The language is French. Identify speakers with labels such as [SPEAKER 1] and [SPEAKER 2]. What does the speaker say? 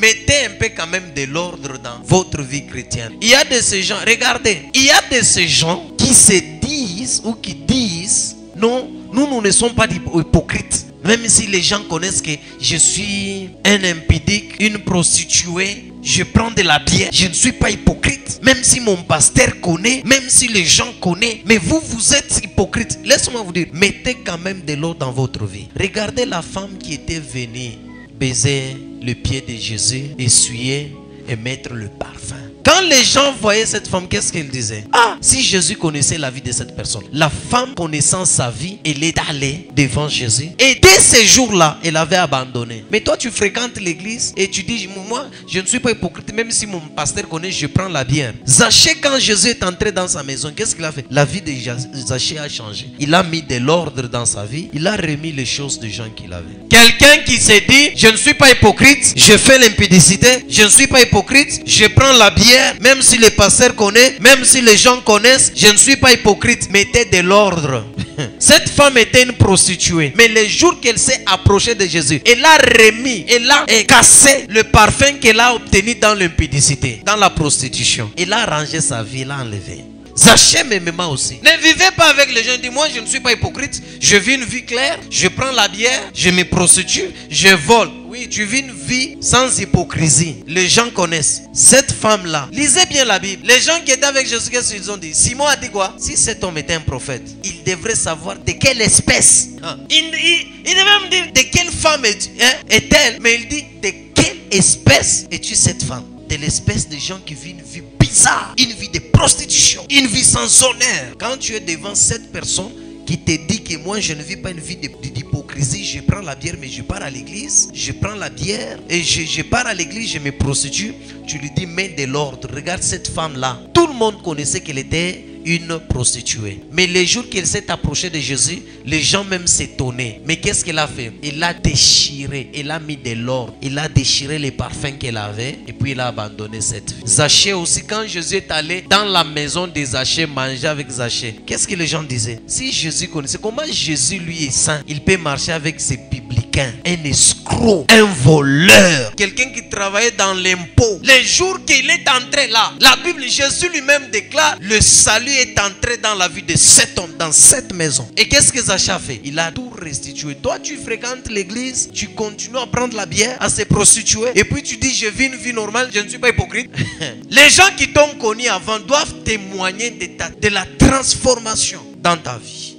[SPEAKER 1] Mettez un peu quand même de l'ordre dans votre vie chrétienne. Il y a de ces gens, regardez, il y a de ces gens qui se disent ou qui disent, non, nous ne sommes pas hypocrites. Même si les gens connaissent que je suis un impudique, une prostituée, je prends de la bière, je ne suis pas hypocrite. Même si mon pasteur connaît, même si les gens connaissent, mais vous êtes hypocrite. Laissez-moi vous dire, mettez quand même de l'eau dans votre vie. Regardez la femme qui était venue baiser le pied de Jésus, essuyer et mettre le parfum. Quand les gens voyaient cette femme, qu'est-ce qu'ils disaient? Ah, si Jésus connaissait la vie de cette personne. La femme connaissant sa vie, elle est allée devant Jésus. Et dès ce jour-là, elle avait abandonné. Mais toi, tu fréquentes l'église et tu dis, moi, je ne suis pas hypocrite. Même si mon pasteur connaît, je prends la bière. Zachée, quand Jésus est entré dans sa maison, qu'est-ce qu'il a fait? La vie de Zachée a changé. Il a mis de l'ordre dans sa vie. Il a remis les choses des gens qu'il avait. Quelqu'un qui s'est dit, je ne suis pas hypocrite, je fais l'impudicité, je ne suis pas hypocrite, je prends la bière. Même si le pasteur connaît, même si les gens connaissent, je ne suis pas hypocrite. Mettez de l'ordre. Cette femme était une prostituée. Mais le jour qu'elle s'est approchée de Jésus, elle a remis, elle a cassé le parfum qu'elle a obtenu dans l'impudicité, dans la prostitution. Elle a rangé sa vie, elle a enlevé. Zachée m'aima aussi. Ne vivez pas avec les gens. Dis, moi je ne suis pas hypocrite. Je vis une vie claire. Je prends la bière. Je me prostitue. Je vole. Oui, tu vis une vie sans hypocrisie. Les gens connaissent. Cette femme-là, lisez bien la Bible. Les gens qui étaient avec Jésus, qu'est-ce qu'ils ont dit? Simon a dit quoi? Si cet homme était un prophète, il devrait savoir de quelle espèce. Il devait me dire de quelle femme est-elle. Mais il dit de quelle espèce es-tu cette femme? De l'espèce de gens qui vivent une vie bizarre, une vie de prostitution, une vie sans honneur. Quand tu es devant cette personne qui te dit que moi je ne vis pas une vie d'hypocrisie, je prends la bière mais je pars à l'église, je prends la bière et je pars à l'église, je me prostitue, tu lui dis mets de l'ordre. Regarde cette femme là, tout le monde connaissait qu'elle était une prostituée. Mais les jours qu'elle s'est approchée de Jésus, les gens même s'étonnaient. Mais qu'est-ce qu'elle a fait? Elle a déchiré, elle a mis de l'ordre, elle a déchiré les parfums qu'elle avait et puis elle a abandonné cette vie. Zachée aussi, quand Jésus est allé dans la maison de Zachée manger avec Zachée, qu'est-ce que les gens disaient? Si Jésus connaissait, comment Jésus lui est saint, il peut marcher avec ses publicains, un escroc, un voleur, quelqu'un qui travaillait dans l'impôt. Les jours qu'il est entré là, la Bible, Jésus lui-même déclare, le salut est entré dans la vie de cet homme, dans cette maison. Et qu'est-ce que Zachée a fait? Il a tout restitué. Toi, tu fréquentes l'église, tu continues à prendre la bière, à se prostituer, et puis tu dis, je vis une vie normale, je ne suis pas hypocrite. Les gens qui t'ont connu avant doivent témoigner de la transformation dans ta vie.